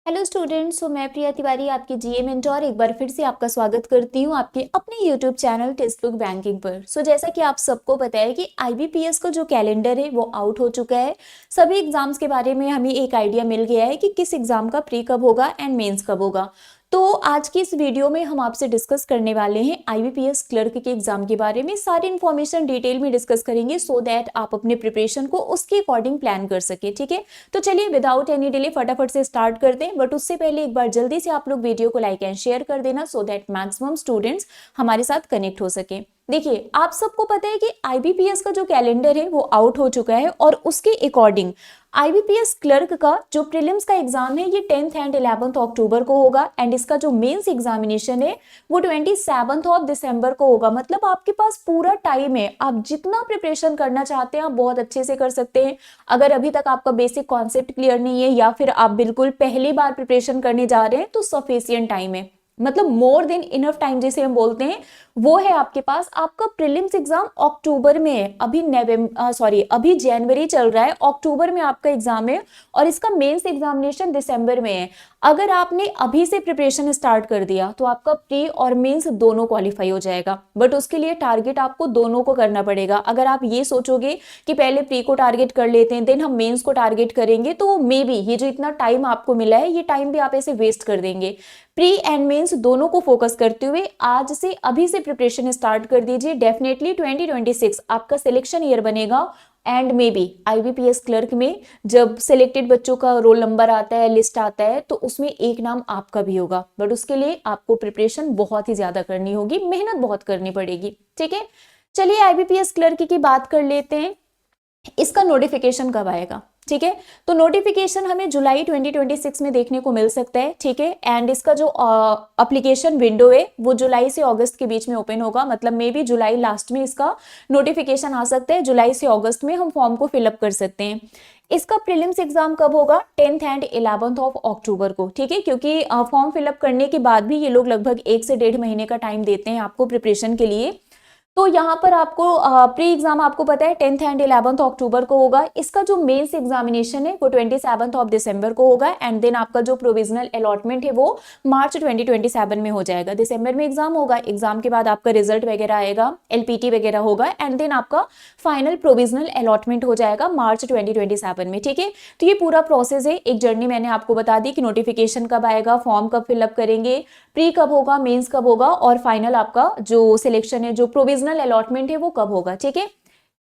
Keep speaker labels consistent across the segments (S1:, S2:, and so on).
S1: Hello students, मैं प्रिया तिवारी आपकी जीए mentor एक बार फिर से आपका स्वागत करती हूँ आपके अपने YouTube channel text book banking पर। जैसा कि आप सबको पता है कि आईबीपीएस का जो कैलेंडर है वो आउट हो चुका है। सभी एग्जाम्स के बारे में हमें एक आइडिया मिल गया है कि किस एग्जाम का प्री कब होगा एंड मेंस कब होगा। तो आज की इस वीडियो में हम आपसे डिस्कस करने वाले हैं आईबीपीएस क्लर्क के एग्जाम के बारे में। सारी इन्फॉर्मेशन डिटेल में डिस्कस करेंगे सो दैट आप अपने प्रिपरेशन को उसके अकॉर्डिंग प्लान कर सके। ठीक है, तो चलिए विदाउट एनी डिले फटाफट से स्टार्ट करते हैं। बट उससे पहले एक बार जल्दी से आप लोग वीडियो को लाइक एंड शेयर कर देना सो दैट मैक्सिमम स्टूडेंट्स हमारे साथ कनेक्ट हो सके। देखिए, आप सबको पता है कि आईबीपीएस का जो कैलेंडर है वो आउट हो चुका है और उसके अकॉर्डिंग आईबीपीएस क्लर्क का जो प्रीलिम्स का एग्जाम है ये 10th एंड 11th अक्टूबर को होगा एंड इसका जो मेंस एग्जामिनेशन है वो 27th ऑफ दिसंबर को होगा। मतलब आपके पास पूरा टाइम है, आप जितना प्रिपरेशन करना चाहते हैं आप बहुत अच्छे से कर सकते हैं। अगर अभी तक आपका बेसिक कॉन्सेप्ट क्लियर नहीं है या फिर आप बिल्कुल पहली बार प्रिपरेशन करने जा रहे हैं तो सफिशिएंट टाइम है, मतलब मोर देन इनफ टाइम जिसे हम बोलते हैं वो है आपके पास। आपका प्रीलिम्स एग्जाम अक्टूबर में है, अभी जनवरी चल रहा है, अक्टूबर में आपका एग्जाम है और इसका मेंस एग्जामिनेशन दिसंबर में है। अगर आपने अभी से प्रिपरेशन स्टार्ट कर दिया तो आपका प्री और मेंस दोनों क्वालिफाई हो जाएगा। बट उसके लिए टारगेट आपको दोनों को करना पड़ेगा। अगर आप ये सोचोगे कि पहले प्री को टारगेट कर लेते हैं देन हम मेंस को टारगेट करेंगे तो मे बी ये जो इतना टाइम आपको मिला है ये टाइम भी आप ऐसे वेस्ट कर देंगे। प्री एंड मेंस दोनों को फोकस करते हुए आज से अभी से प्रिपरेशन स्टार्ट कर दीजिए। डेफिनेटली 2026 आपका सिलेक्शन ईयर बनेगा and may be IBPS clerk में जब सिलेक्टेड बच्चों का रोल नंबर आता है, लिस्ट आता है, तो उसमें एक नाम आपका भी होगा। बट उसके लिए आपको प्रिपरेशन बहुत ही ज्यादा करनी होगी, मेहनत बहुत करनी पड़ेगी। ठीक है, चलिए आईबीपीएस क्लर्क की बात कर लेते हैं। इसका नोटिफिकेशन कब आएगा? ठीक है, तो नोटिफिकेशन हमें जुलाई 2026 में देखने को मिल सकता है। ठीक है, एंड इसका जो एप्लीकेशन विंडो है वो जुलाई से अगस्त के बीच में ओपन होगा। मतलब मे बी जुलाई लास्ट में इसका नोटिफिकेशन आ सकता है, जुलाई से अगस्त में हम फॉर्म को फिलअप कर सकते हैं। इसका प्रीलिम्स एग्जाम कब होगा? 10th and 11th of October को। ठीक है, क्योंकि फॉर्म फिलअप करने के बाद भी ये लोग लगभग 1 से 1.5 महीने का टाइम देते हैं आपको प्रिपरेशन के लिए। तो यहाँ पर आपको प्री एग्जाम आपको पता है 10th एंड 11th अक्टूबर को होगा। इसका जो मेंस एग्जामिनेशन है वो 27th ऑफ दिसंबर को होगा एंड देन आपका जो प्रोविजनल अलॉटमेंट है वो मार्च 2027 में हो जाएगा। दिसंबर में एग्जाम होगा, एग्जाम के बाद आपका रिजल्ट वगैरह आएगा, एलपीटी वगैरह होगा एंड देन आपका फाइनल प्रोविजनल अलॉटमेंट हो जाएगा मार्च 2027 में। ठीक है, तो ये पूरा प्रोसेस है, एक जर्नी मैंने आपको बता दी कि नोटिफिकेशन कब आएगा, फॉर्म कब फिलअप करेंगे, प्री कब होगा, मेंस कब होगा और फाइनल आपका जो सिलेक्शन है, जो प्रोविजनल अलॉटमेंट है वो कब होगा। ठीक है,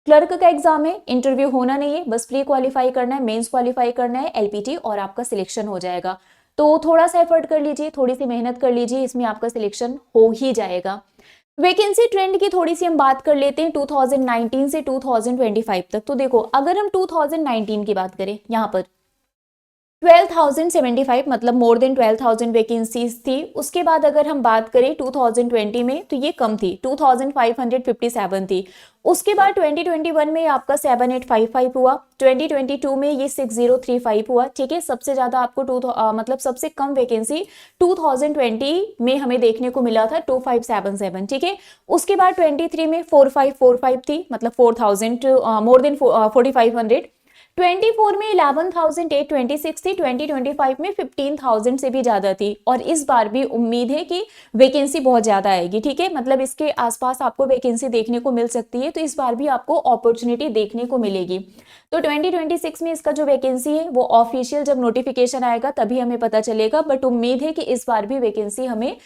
S1: क्लर्क का एग्जाम है, इंटरव्यू होना नहीं है, बस प्री क्वालिफाई करना है, मेंस क्वालिफाई करना है, एलपीटी और आपका सिलेक्शन हो जाएगा। तो थोड़ा सा एफर्ट कर लीजिए, थोड़ी सी मेहनत कर लीजिए, इसमें आपका सिलेक्शन हो ही जाएगा। वैकेंसी ट्रेंड की थोड़ी सी हम बात कर लेते हैं 2019 से 2025 तक। तो देखो, अगर हम 2019 की बात करें, यहाँ पर 12,075 मतलब मोर देन 12,000 वैकेंसीज थी। उसके बाद अगर हम बात करें 2020 में तो ये कम थी, 2,557 थी। उसके बाद 2021 में आपका 7,855 हुआ, 2022 में ये 6,035 हुआ। ठीक है, सबसे ज्यादा आपको मतलब सबसे कम वैकेंसी 2020 में हमें देखने को मिला था 2,577। ठीक है, उसके बाद 23 में 4,545 थी, मतलब 4,000 मोर देन 4,500। 24 में 11,826 थी, 2025 में 15,000 से भी ज्यादा थी और इस बार भी उम्मीद है कि वैकेंसी बहुत ज्यादा आएगी। ठीक है, मतलब इसके आसपास आपको वैकेंसी देखने को मिल सकती है, तो इस बार भी आपको अपॉर्चुनिटी देखने को मिलेगी। तो 2026 में इसका जो वैकेंसी है वो ऑफिशियल जब नोटिफिकेशन आएगा तभी हमें पता चलेगा, बट उम्मीद है कि इस बार भी वैकेंसी हमें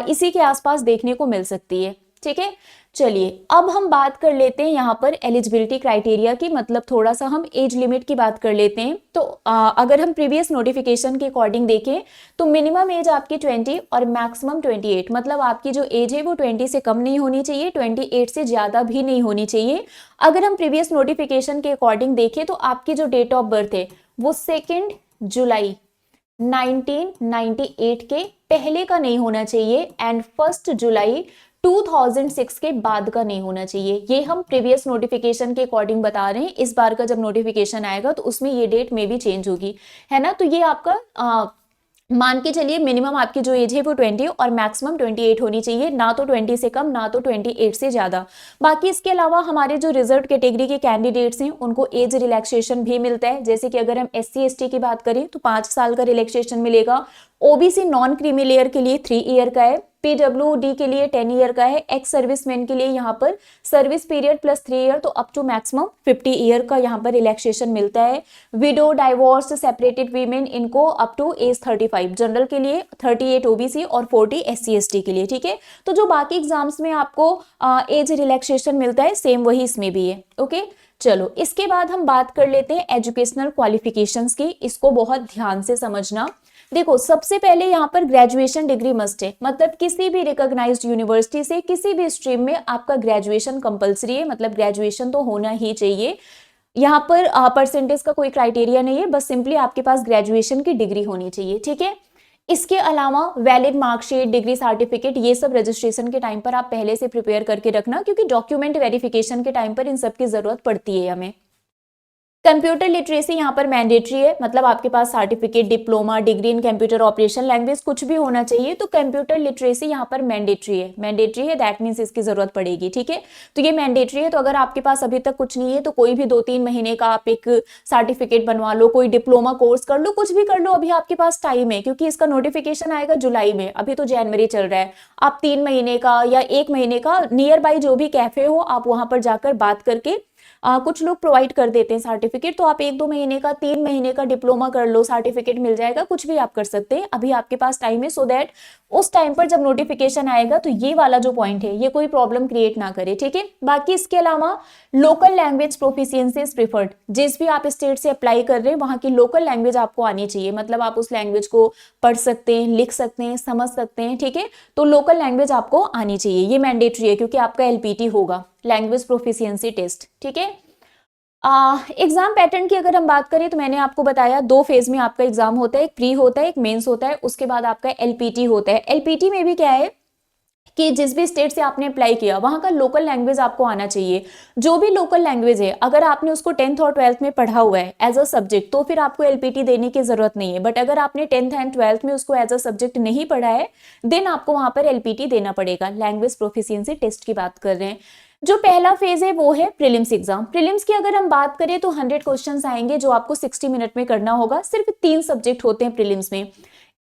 S1: इसी के आसपास देखने को मिल सकती है। ठीक है, चलिए अब हम बात कर लेते हैं यहाँ पर एलिजिबिलिटी क्राइटेरिया की, मतलब थोड़ा सा हम एज लिमिट की बात कर लेते हैं। तो अगर हम प्रीवियस नोटिफिकेशन के अकॉर्डिंग देखें तो मिनिमम एज आपकी 20 और मैक्सिमम 28, मतलब आपकी जो एज है वो 20 से कम नहीं होनी चाहिए, 28 से ज्यादा भी नहीं होनी चाहिए। अगर हम प्रीवियस नोटिफिकेशन के अकॉर्डिंग देखें तो आपकी जो डेट ऑफ बर्थ है वो 2 जुलाई 1998 के पहले का नहीं होना चाहिए एंड 1 जुलाई 2006 के बाद का नहीं होना चाहिए। ये हम प्रीवियस नोटिफिकेशन के अकॉर्डिंग बता रहे हैं, इस बार का जब नोटिफिकेशन आएगा तो उसमें ये डेट में भी चेंज होगी, है ना। तो ये आपका मान के चलिए मिनिमम आपकी जो एज है वो 20 और मैक्सिमम 28 होनी चाहिए, ना तो 20 से कम ना तो 28 से ज्यादा। बाकी इसके अलावा हमारे जो रिजर्व कैटेगरी के कैंडिडेट्स हैं उनको एज रिलैक्सेशन भी मिलता है, जैसे कि अगर हम SC ST की बात करें तो 5 साल का रिलैक्सेशन मिलेगा। OBC नॉन क्रीमी लेयर के लिए 3 ईयर का है, PWD के लिए 10 ईयर का है, एक्स सर्विसमैन के लिए यहाँ पर सर्विस पीरियड प्लस 3 ईयर तो अप टू मैक्सिमम 50 ईयर का यहाँ पर रिलैक्सेशन मिलता है। विडो, डाइवोर्स, सेपरेटेड वीमेन इनको अप टू एज 35, जनरल के लिए 38 OBC और 40 SC ST के लिए। ठीक है, तो जो बाकी एग्जाम्स में आपको एज रिलैक्सेशन मिलता है सेम वही इसमें भी है। ओके, चलो इसके बाद हम बात कर लेते हैं एजुकेशनल क्वालिफिकेशंस की, इसको बहुत ध्यान से समझना। देखो सबसे पहले यहाँ पर ग्रेजुएशन डिग्री मस्ट है, मतलब किसी भी रिकॉग्नाइज्ड यूनिवर्सिटी से किसी भी स्ट्रीम में आपका ग्रेजुएशन कंपलसरी है, मतलब ग्रेजुएशन तो होना ही चाहिए। यहाँ पर परसेंटेज का कोई क्राइटेरिया नहीं है, बस सिंपली आपके पास ग्रेजुएशन की डिग्री होनी चाहिए। ठीक है, इसके अलावा वैलिड मार्कशीट, डिग्री सर्टिफिकेट, ये सब रजिस्ट्रेशन के टाइम पर आप पहले से प्रिपेयर करके रखना, क्योंकि डॉक्यूमेंट वेरिफिकेशन के टाइम पर इन सब की जरूरत पड़ती है हमें। कंप्यूटर लिटरेसी यहाँ पर मैंडेटरी है, मतलब आपके पास certificate, diploma, degree in computer operation, language कुछ भी होना चाहिए, तो कंप्यूटर लिटरेसी यहाँ पर मैंडेटरी है, दैट मीन्स इसकी जरूरत पड़ेगी। ठीक है, तो ये मैंडेटरी है, तो अगर आपके पास अभी तक कुछ नहीं है तो कोई भी 2-3 महीने का आप एक सर्टिफिकेट बनवा लो, कोई डिप्लोमा कोर्स कर लो, कुछ भी कर लो, अभी आपके पास टाइम है, क्योंकि इसका नोटिफिकेशन आएगा जुलाई में, अभी तो जनवरी चल रहा है। आप 3 महीने का या 1 महीने का नियर बाई जो भी कैफे हो आप वहां पर जाकर बात करके कुछ लोग प्रोवाइड कर देते हैं सर्टिफिकेट, तो आप 1-2 महीने का, 3 महीने का डिप्लोमा कर लो, सर्टिफिकेट मिल जाएगा, कुछ भी आप कर सकते हैं, अभी आपके पास टाइम है, सो दैट उस टाइम पर जब नोटिफिकेशन आएगा तो ये वाला जो पॉइंट है ये कोई प्रॉब्लम क्रिएट ना करे। ठीक है, बाकी इसके अलावा local language proficiency is preferred, जिस भी आप स्टेट से अप्लाई कर रहे हैं वहां की लोकल लैंग्वेज आपको आनी चाहिए, मतलब आप उस लैंग्वेज को पढ़ सकते हैं, लिख सकते हैं, समझ सकते हैं। ठीक है, तो लोकल लैंग्वेज आपको आनी चाहिए, ये मैंडेटरी है, क्योंकि आपका LPT होगा, लैंग्वेज प्रोफिशिएंसी टेस्ट। ठीक है, एग्जाम पैटर्न की अगर हम बात करें तो मैंने आपको बताया 2 फेज में आपका एग्जाम होता है, एक प्री होता है, एक मेंस होता है, उसके बाद आपका LPT होता है। LPT में भी क्या है कि जिस भी स्टेट से आपने अप्लाई किया वहां का लोकल लैंग्वेज आपको आना चाहिए, जो भी लोकल लैंग्वेज है, अगर आपने उसको 10th और 12th में पढ़ा हुआ है एज अ सब्जेक्ट तो फिर आपको LPT देने की जरूरत नहीं है, बट अगर आपने 10th एंड 12th में उसको एज अ सब्जेक्ट नहीं पढ़ा है देन आपको वहां पर LPT देना पड़ेगा, लैंग्वेज प्रोफिशिएंसी टेस्ट की बात कर रहे हैं। जो पहला फेज है वो है प्रीलिम्स एग्जाम। प्रीलिम्स की अगर हम बात करें तो 100 क्वेश्चंस आएंगे जो आपको 60 मिनट में करना होगा। सिर्फ 3 सब्जेक्ट होते हैं प्रीलिम्स में।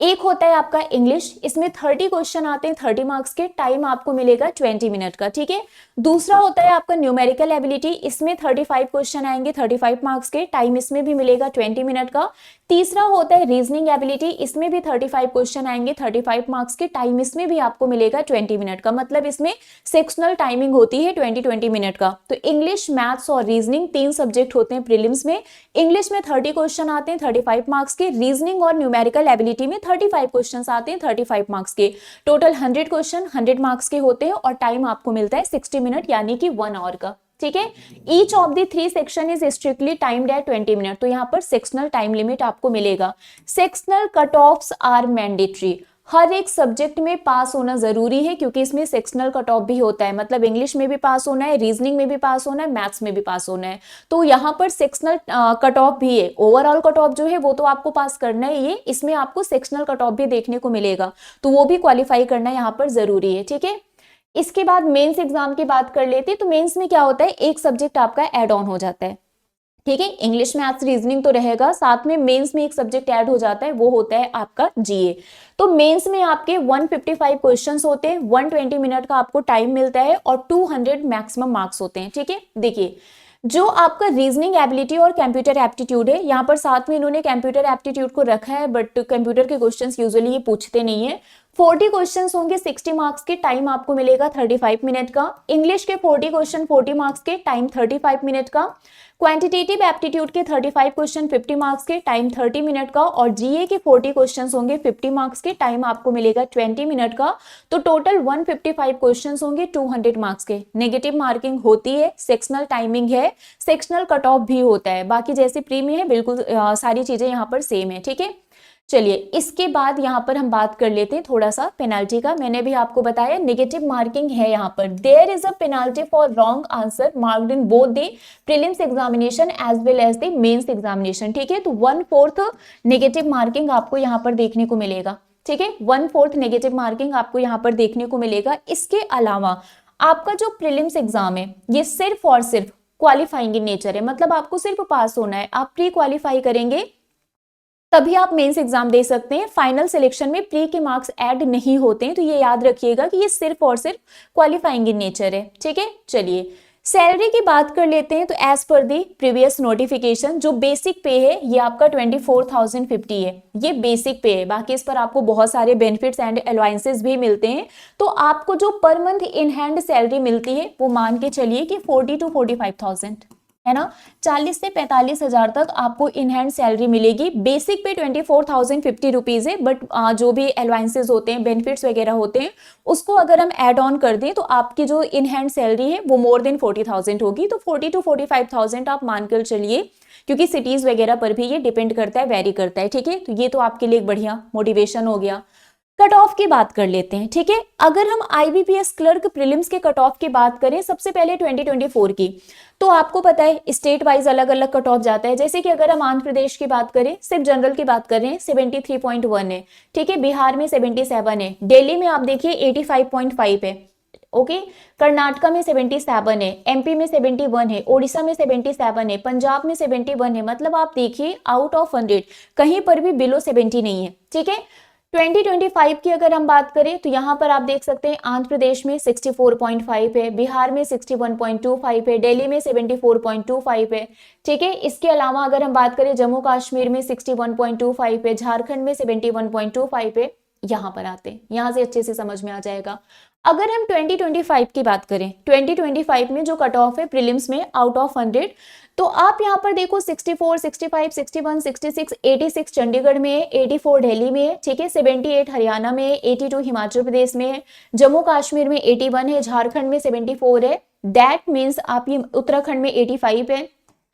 S1: एक होता है आपका इंग्लिश, इसमें 30 क्वेश्चन आते हैं 30 मार्क्स के, टाइम आपको मिलेगा 20 मिनट का। ठीक है, दूसरा होता है आपका न्यूमेरिकल एबिलिटी, इसमें 35 क्वेश्चन आएंगे 35 मार्क्स के, टाइम इसमें भी मिलेगा 20 मिनट का। तीसरा होता है रीजनिंग एबिलिटी, इसमें भी 35 क्वेश्चन आएंगे 35 मार्क्स के, टाइम इसमें भी आपको मिलेगा 20 मिनट का, मतलब इसमें सेक्शनल टाइमिंग होती है 20-20 मिनट का। तो इंग्लिश, मैथ्स और रीजनिंग 3 सब्जेक्ट होते हैं प्रीलिम्स में। इंग्लिश में 30 क्वेश्चन आते हैं 35 मार्क्स के, रीजनिंग और न्यूमेरिकल एबिलिटी में 35 क्वेश्चन आते हैं 35 मार्क्स के। टोटल 100 क्वेश्चन 100 मार्क्स के होते हैं और टाइम आपको मिलता है 60 मिनट यानी कि 1 आवर का। ठीक है, each of the 3 section is strictly timed at 20 minute, तो यहाँ पर सेक्शनल टाइम लिमिट आपको मिलेगा। Sectional cut offs are mandatory, हर एक सब्जेक्ट में पास होना जरूरी है, क्योंकि इसमें सेक्शनल कट ऑफ भी होता है, मतलब इंग्लिश में भी पास होना है, रीजनिंग में भी पास होना है, मैथ्स में भी पास होना है, तो यहाँ पर सेक्शनल कट ऑफ भी है। ओवरऑल कट ऑफ जो है वो तो आपको पास करना ही है, इसमें आपको सेक्शनल कट ऑफ भी देखने को मिलेगा, तो वो भी क्वालिफाई करना यहाँ पर जरूरी है। ठीक है, इसके बाद मेंस एग्जाम की बात कर लेते हैं, तो मेंस में क्या होता है, एक सब्जेक्ट आपका एड ऑन हो जाता है। ठीक है, इंग्लिश, मैथ्स, रीजनिंग तो रहेगा, साथ में मेंस में एक सब्जेक्ट ऐड हो जाता है, वो होता है आपका GA। तो मेंस में आपके 155 क्वेश्चंस होते हैं, 120 मिनट का आपको टाइम मिलता है और 200 मैक्सिमम मार्क्स होते हैं। ठीक है, देखिए जो आपका रीजनिंग एबिलिटी और कंप्यूटर एप्टीट्यूड है, यहाँ पर साथ में इन्होंने कंप्यूटर एप्टीट्यूड को रखा है, बट कंप्यूटर के क्वेश्चंस यूजुअली ये पूछते नहीं है। 40 क्वेश्चंस होंगे 60 मार्क्स के, टाइम आपको मिलेगा 35 मिनट का। इंग्लिश के 40 क्वेश्चन 40 मार्क्स के, टाइम 35 मिनट का। क्वांटिटेटिव एप्टीट्यूड के 35 क्वेश्चन 50 मार्क्स के, टाइम 30 मिनट का। और GA के 40 क्वेश्चन होंगे 50 मार्क्स के, टाइम आपको मिलेगा 20 मिनट का। तो टोटल 155 क्वेश्चन होंगे 200 मार्क्स के। नेगेटिव मार्किंग होती है, सेक्शनल टाइमिंग है, सेक्शनल कट ऑफ भी होता है, बाकी जैसे प्री में है बिल्कुल सारी चीजें यहाँ पर सेम है। ठीक है, चलिए इसके बाद यहाँ पर हम बात कर लेते हैं थोड़ा सा पेनाल्टी का। मैंने भी आपको बताया नेगेटिव मार्किंग है यहाँ पर। There is a penalty for wrong answer marked in both the prelims examination as well as the mains examination. ठीक है, तो 1/4 नेगेटिव मार्किंग आपको यहाँ पर देखने को मिलेगा। ठीक है, 1/4 नेगेटिव मार्किंग आपको यहाँ पर देखने को मिलेगा। इसके अलावा आपका जो प्रीलिम्स एग्जाम है ये सिर्फ और सिर्फ क्वालिफाइंग इन नेचर है, मतलब आपको सिर्फ पास होना है। आप प्री क्वालिफाई करेंगे तभी आप मेंस एग्जाम दे सकते हैं। फाइनल सिलेक्शन में प्री के मार्क्स ऐड नहीं होते हैं, तो ये याद रखिएगा कि ये सिर्फ और सिर्फ क्वालिफाइंग इन नेचर है। ठीक है, चलिए सैलरी की बात कर लेते हैं। तो as per the previous notification जो बेसिक पे है ये आपका 24,050 है, ये बेसिक पे है। बाकी इस पर आपको बहुत सारे बेनिफिट्स एंड अलाउंसेस भी मिलते हैं। तो आपको जो per month in hand salary मिलती है वो मान के चलिए कि 40 to 45,000 है ना, 40 से 45,000 तक आपको इन हैंड सैलरी मिलेगी। बेसिक पे 24,050 रुपीज है, बट जो भी अलाउंसेस होते हैं, बेनिफिट्स वगैरह होते हैं, उसको अगर हम ऐड ऑन कर दें तो आपकी जो इन हैंड सैलरी है वो मोर देन 40,000 होगी। तो 40 to 45,000 आप मानकर चलिए, क्योंकि सिटीज वगैरह पर भी ये डिपेंड करता है, वेरी करता है। ठीक है, तो ये तो आपके लिए एक बढ़िया मोटिवेशन हो गया। कट ऑफ की बात कर लेते हैं। ठीक है, अगर हम आईबीपीएस क्लर्क प्रीलिम्स के कट ऑफ की बात करें सबसे पहले 2024 की, तो आपको पता है स्टेट वाइज अलग अलग कट ऑफ जाता है। जैसे कि अगर हम आंध्र प्रदेश की बात करें, सिर्फ जनरल की बात करें 73.1 है। ठीक है, बिहार में 77 है, दिल्ली में आप देखिए 85.5 है। ओके, कर्नाटका में 77 है, एमपी में 71 है, ओडिशा में 77 है, पंजाब में 71 है। मतलब आप देखिए आउट ऑफ 100 कहीं पर भी बिलो 70 नहीं है। ठीक है, 2025 की अगर हम बात करें तो यहाँ पर आप देख सकते हैं आंध्र प्रदेश में 64.5 है, बिहार में 61.25 है, दिल्ली में 74.25 है। ठीक है, इसके अलावा अगर हम बात करें जम्मू कश्मीर में 61.25 है, झारखंड में 71.25 है। यहाँ पर आते हैं, यहाँ से अच्छे से समझ में आ जाएगा। अगर हम 2025 की बात करें, 2025 में जो कट ऑफ है प्रीलिम्स में आउट ऑफ 100, तो आप यहाँ पर देखो 64, 65, 61, 66, 86 चंडीगढ़ में है, 84 दिल्ली में है। ठीक है, 78 हरियाणा में है, 82 हिमाचल प्रदेश में है, जम्मू कश्मीर में 81 है, झारखंड में 74 है। दैट मीन्स आप ये उत्तराखंड में 85 है,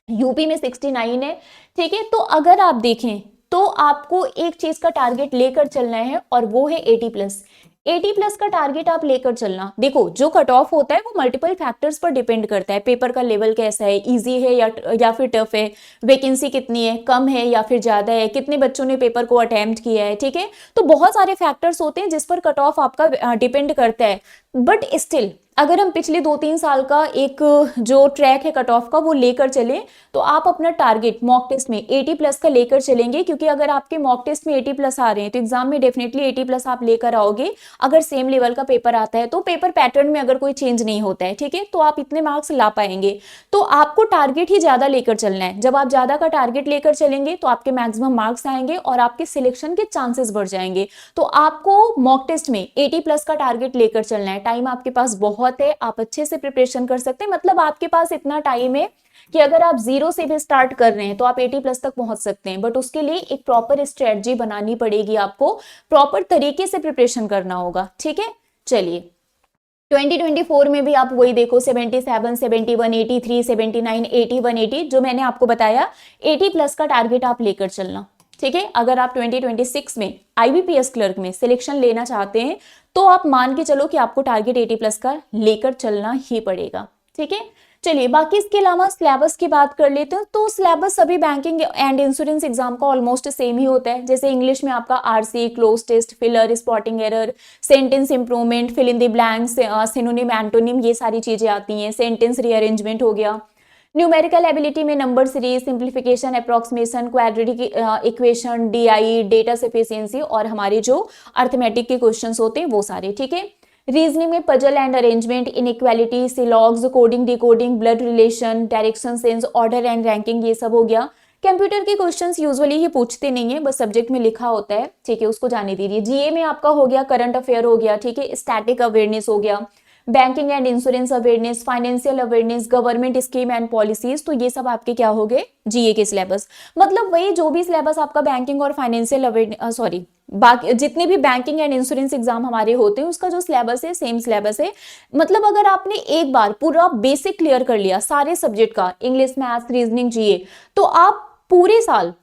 S1: यूपी में 69 है। ठीक है, तो अगर आप देखें तो आपको एक चीज का टारगेट लेकर चलना है और वो है 80+। 80+ का टारगेट आप लेकर चलना। देखो जो कट ऑफ होता है वो मल्टीपल फैक्टर्स पर डिपेंड करता है। पेपर का लेवल कैसा है, इजी है या फिर टफ है, वैकेंसी कितनी है, कम है या फिर ज्यादा है, कितने बच्चों ने पेपर को अटेम्प्ट किया है। ठीक है, तो बहुत सारे फैक्टर्स होते हैं जिस पर कट ऑफ आपका डिपेंड करता है। बट स्टिल अगर हम पिछले 2-3 साल का एक जो ट्रैक है कट ऑफ का वो लेकर चले तो आप अपना टारगेट मॉक टेस्ट में 80+ का लेकर चलेंगे, क्योंकि अगर आपके मॉक टेस्ट में 80+ आ रहे हैं तो एग्जाम में डेफिनेटली 80+ आप लेकर आओगे। अगर सेम लेवल का पेपर आता है तो पेपर पैटर्न में अगर कोई चेंज नहीं होता है, ठीक है, तो आप इतने मार्क्स ला पाएंगे। तो आपको टारगेट ही ज्यादा लेकर चलना है। जब आप ज्यादा का टारगेट लेकर चलेंगे तो आपके मैक्सिमम मार्क्स आएंगे और आपके सिलेक्शन के चांसेस बढ़ जाएंगे। तो आपको मॉक टेस्ट में 80+ का टारगेट लेकर चलना है। टाइम आपके पास बहुत है, आप अच्छे से प्रिपरेशन कर सकते हैं। मतलब आपके पास इतना टाइम है कि अगर आप 0 से भी स्टार्ट कर रहे हैं तो आप 80+ तक पहुंच सकते हैं। बट उसके लिए एक प्रॉपर स्ट्रेटजी बनानी पड़ेगी, आपको प्रॉपर तरीके से प्रिपरेशन करना होगा। ठीक है, चलिए 2024 में भी आप वही देखो 77, 71, 83, 79, 81, 80 जो मैंने आपको बताया 80+ का टारगेट आप लेकर चलना। ठीक है, अगर आप 2026 में आईबीपीएस क्लर्क में सिलेक्शन लेना चाहते हैं तो आप मान के चलो कि आपको टारगेट 80+ का लेकर चलना ही पड़ेगा। ठीक है, चलिए बाकी इसके अलावा सिलेबस की बात कर लेते हैं। तो सिलेबस सभी बैंकिंग एंड इंश्योरेंस एग्जाम का ऑलमोस्ट सेम ही होता है। जैसे इंग्लिश में आपका RC, cloze test, filler, spotting error, sentence improvement, fill in the blanks, synonym, antonym, ये सारी चीजें आती हैं। सेंटेंस रीअरेंजमेंट हो गया। न्यूमेरिकल एबिलिटी में number series, simplification, approximation, quadratic equation, DI, data sufficiency और हमारे जो अर्थमेटिक के क्वेश्चंस होते हैं वो सारे। ठीक है, रीजनिंग में puzzle and arrangement, inequality, syllogisms, coding, decoding, blood relation, direction sense, order and ranking, ये सब हो गया। कंप्यूटर के क्वेश्चंस यूजुअली ये पूछते नहीं है, बस सब्जेक्ट में लिखा होता है। ठीक है, उसको जाने दीजिए। जीए में आपका हो गया करंट अफेयर हो गया। ठीक है, स्टैटिक अवेयरनेस हो गया, banking and insurance awareness, financial awareness, government scheme and policies, तो ये सब आपके क्या हो गए जीए के सिलेबस। मतलब वही जो भी सिलेबस आपका बैंकिंग और फाइनेंशियल अवेयरनेस बाकी जितने भी बैंकिंग एंड इंश्योरेंस एग्जाम हमारे होते हैं उसका जो सिलेबस है सेम सिलेबस है। मतलब अगर आपने एक बार पूरा बेसिक क्लियर कर लिया सारे सब्जेक्ट का, इंग्लिश, मैथ्स, रीजनिंग, जीए, तो आप पूरे साल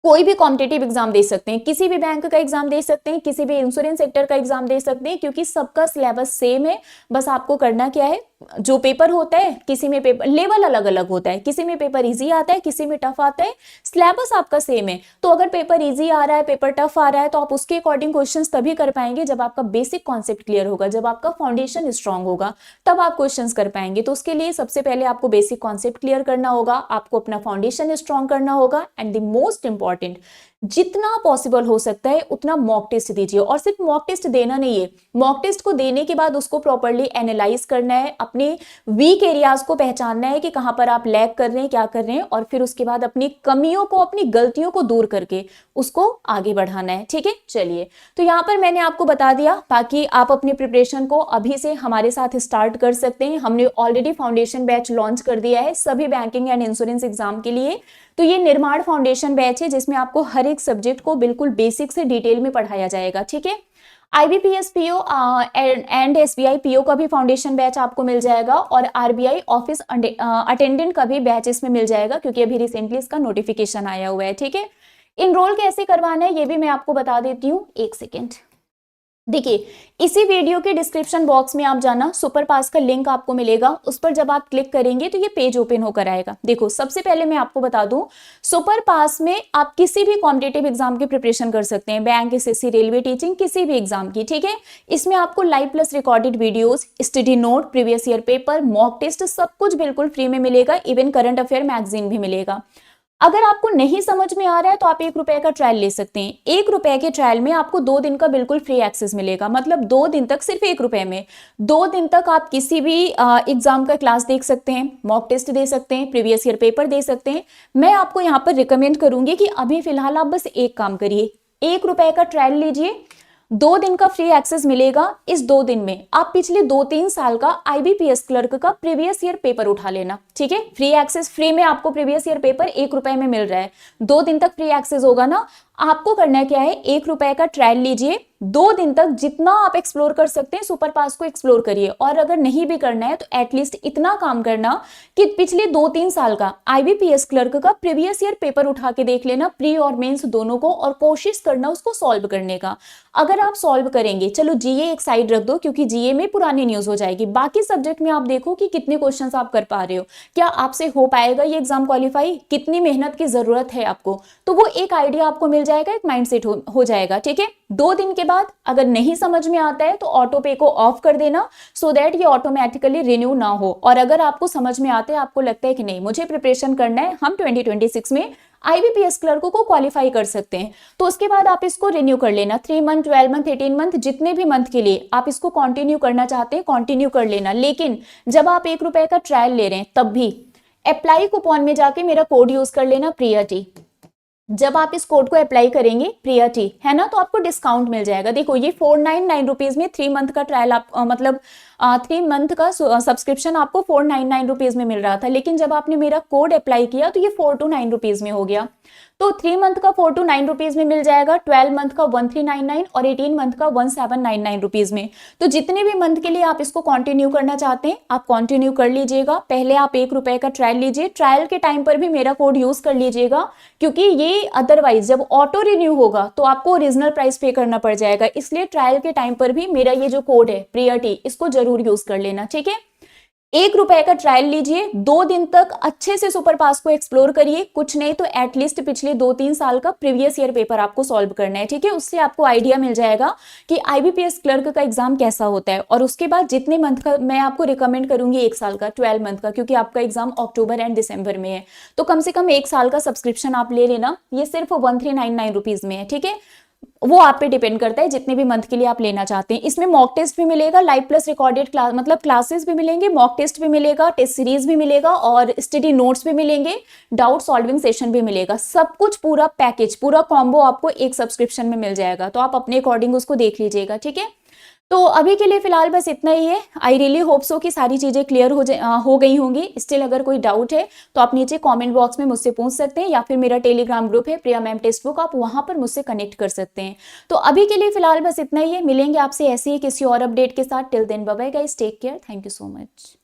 S1: कोई भी कॉम्पिटिटिव एग्जाम दे सकते हैं, किसी भी बैंक का एग्जाम दे सकते हैं, किसी भी इंश्योरेंस सेक्टर का एग्जाम दे सकते हैं, क्योंकि सबका सिलेबस सेम है। बस आपको करना क्या है, जो पेपर होता है, किसी में पेपर लेवल अलग अलग होता है, किसी में पेपर इजी आता है, किसी में टफ आता है, सिलेबस आपका सेम है। तो अगर पेपर इजी आ रहा है, पेपर टफ आ रहा है, तो आप उसके अकॉर्डिंग क्वेश्चंस तभी कर पाएंगे जब आपका बेसिक कॉन्सेप्ट क्लियर होगा, जब आपका फाउंडेशन स्ट्रांग होगा, तब आप क्वेश्चंस कर पाएंगे। तो उसके लिए सबसे पहले आपको बेसिक कॉन्सेप्ट क्लियर करना होगा, आपको अपना फाउंडेशन स्ट्रांग करना होगा, एंड द मोस्ट इंपॉर्टेंट, जितना पॉसिबल हो सकता है उतना मॉक टेस्ट दीजिए। और सिर्फ मॉक टेस्ट देना नहीं है, मॉक टेस्ट को देने के बाद उसको प्रॉपर्ली एनालाइज करना है, अपने वीक एरियाज को पहचानना है कि कहां पर आप लैग कर रहे हैं, क्या कर रहे हैं, और फिर उसके बाद अपनी कमियों को, अपनी गलतियों को दूर करके उसको आगे बढ़ाना है। ठीक है, चलिए, तो यहां पर मैंने आपको बता दिया, बाकी आप अपनी प्रिपरेशन को अभी से हमारे साथ स्टार्ट कर सकते हैं। हमने ऑलरेडी फाउंडेशन बैच लॉन्च कर दिया है सभी बैंकिंग एंड इंश्योरेंस एग्जाम के लिए। तो ये निर्माण फाउंडेशन बैच है जिसमें आपको हर एक सब्जेक्ट को बिल्कुल बेसिक से डिटेल में पढ़ाया जाएगा। ठीक है, IBPS PO and SBI PO का भी फाउंडेशन बैच आपको मिल जाएगा, और RBI ऑफिस अटेंडेंट का भी बैच इसमें मिल जाएगा, क्योंकि अभी रिसेंटली इसका नोटिफिकेशन आया हुआ है। ठीक है, इनरोल कैसे करवाना है ये भी मैं आपको बता देती हूँ, एक सेकेंड। देखिए, इसी वीडियो के डिस्क्रिप्शन बॉक्स में आप जाना, सुपर पास का लिंक आपको मिलेगा, उस पर जब आप क्लिक करेंगे तो ये पेज ओपन होकर आएगा। देखो, सबसे पहले मैं आपको बता दूं, सुपर पास में आप किसी भी कॉम्पिटिटिव एग्जाम की प्रिपरेशन कर सकते हैं, बैंक, SSC, रेलवे, टीचिंग, किसी भी एग्जाम की। ठीक है, इसमें आपको live plus recorded videos, study note, previous year paper, mock test, सब कुछ बिल्कुल फ्री में मिलेगा, इवन करंट अफेयर मैगजीन भी मिलेगा। अगर आपको नहीं समझ में आ रहा है तो आप ₹1 का ट्रायल ले सकते हैं। ₹1 के ट्रायल में आपको 2 दिन का बिल्कुल फ्री एक्सेस मिलेगा, मतलब 2 दिन तक सिर्फ ₹1 में 2 दिन तक आप किसी भी एग्जाम का क्लास देख सकते हैं, मॉक टेस्ट दे सकते हैं, प्रीवियस ईयर पेपर दे सकते हैं। मैं आपको यहाँ पर रिकमेंड करूंगी कि अभी फिलहाल आप बस एक काम करिए, ₹1 का ट्रायल लीजिए, 2 दिन का फ्री एक्सेस मिलेगा। इस 2 दिन में आप पिछले 2-3 साल का IBPS क्लर्क का प्रीवियस ईयर पेपर उठा लेना। ठीक है, फ्री एक्सेस, फ्री में आपको प्रीवियस ईयर पेपर ₹1 में मिल रहा है, 2 दिन तक फ्री एक्सेस होगा ना। आपको करना क्या है, ₹1 का ट्रायल लीजिए, 2 दिन तक जितना आप एक्सप्लोर कर सकते हैं सुपर पास को एक्सप्लोर करिए। और अगर नहीं भी करना है तो एटलीस्ट इतना काम करना कि पिछले 2-3 साल का IBPS क्लर्क का प्रीवियस ईयर पेपर उठा के देख लेना, प्री और मेंस दोनों को, और कोशिश करना उसको सॉल्व करने का। अगर आप सॉल्व करेंगे, चलो GA एक साइड रख दो क्योंकि GA में पुरानी न्यूज हो जाएगी, बाकी सब्जेक्ट में आप देखो कि कितने क्वेश्चंस आप कर पा रहे हो, क्या आपसे हो पाएगा ये एग्जाम क्वालिफाई, कितनी मेहनत की जरूरत है आपको, तो वो एक आइडिया आपको मिल जाएगा, एक माइंडसेट हो जाएगा। ठीक है, 2 दिन के बाद अगर नहीं समझ में आता है तो ऑटो पे को ऑफ कर देना, सो दैट ये ऑटोमेटिकली रिन्यू ना हो। और अगर आपको समझ में आता है, आपको लगता है कि नहीं मुझे प्रिपरेशन करना है, हम 2026 में IBPS क्लर्क को क्वालिफाई कर सकते हैं, तो उसके बाद आप इसको रिन्यू कर लेना। 3 मंथ, 12 मंथ, 18 मंथ, जितने भी मंथ के लिए आप इसको कंटिन्यू करना चाहते हैं कंटिन्यू कर लेना। लेकिन जब आप ₹1 का ट्रायल ले रहे हैं तब भी अप्लाई कूपन में जाके मेरा कोड यूज कर लेना, प्रिया टी। जब आप इस कोड को अप्लाई करेंगे, प्रिया टी है ना, तो आपको डिस्काउंट मिल जाएगा। देखो, ये ₹499 में 3 मंथ का ट्रायल आप मतलब 3 मंथ का सब्सक्रिप्शन आपको ₹499 में मिल रहा था, लेकिन जब आपने मेरा कोड अप्लाई किया तो ये ₹429 में हो गया। तो 3 मंथ का ₹429 में मिल जाएगा, 12 मंथ का 1399 और 18 मंथ का ₹1799 में। तो जितने भी मंथ के लिए आप इसको कंटिन्यू करना चाहते हैं आप कंटिन्यू कर लीजिएगा। पहले आप ₹1 का ट्रायल लीजिए, ट्रायल के टाइम पर भी मेरा कोड यूज कर लीजिएगा, क्योंकि ये अदरवाइज जब ऑटो रिन्यू होगा तो आपको ओरिजिनल प्राइस पे करना पड़ जाएगा। इसलिए ट्रायल के टाइम पर भी मेरा ये जो कोड है प्रिया टी, इसको जरूर यूज कर लेना। ठीक है, ₹1 का ट्रायल लीजिए, 2 दिन तक अच्छे से सुपर पास को एक्सप्लोर करिए, कुछ नहीं तो एटलीस्ट पिछले 2-3 साल का प्रीवियस ईयर पेपर आपको सॉल्व करना है। ठीक है, उससे आपको आइडिया मिल जाएगा कि IBPS क्लर्क का एग्जाम कैसा होता है। और उसके बाद जितने मंथ का मैं आपको रिकमेंड करूंगी, 1 साल का, 12 मंथ का, क्योंकि आपका एग्जाम अक्टूबर एंड दिसंबर में है, तो कम से कम 1 साल का सब्सक्रिप्शन आप ले लेना। ये सिर्फ ₹1399 में है। ठीक है, वो आप पे डिपेंड करता है जितने भी मंथ के लिए आप लेना चाहते हैं। इसमें मॉक टेस्ट भी मिलेगा, लाइव प्लस रिकॉर्डेड क्लास, मतलब क्लासेस भी मिलेंगे, मॉक टेस्ट भी मिलेगा, टेस्ट सीरीज भी मिलेगा, और स्टडी नोट्स भी मिलेंगे, डाउट सॉल्विंग सेशन भी मिलेगा। सब कुछ पूरा पैकेज, पूरा कॉम्बो आपको एक सब्सक्रिप्शन में मिल जाएगा, तो आप अपने अकॉर्डिंग उसको देख लीजिएगा। ठीक है, तो अभी के लिए फिलहाल बस इतना ही है। आई रियली होप सो कि सारी चीजें क्लियर हो गई होंगी। स्टिल अगर कोई डाउट है तो आप नीचे कमेंट बॉक्स में मुझसे पूछ सकते हैं, या फिर मेरा टेलीग्राम ग्रुप है प्रिया मैम टेक्स्ट बुक, आप वहां पर मुझसे कनेक्ट कर सकते हैं। तो अभी के लिए फिलहाल बस इतना ही है, मिलेंगे आपसे ऐसे ही किसी और अपडेट के साथ। Till then bye bye guys, take care, thank you so much.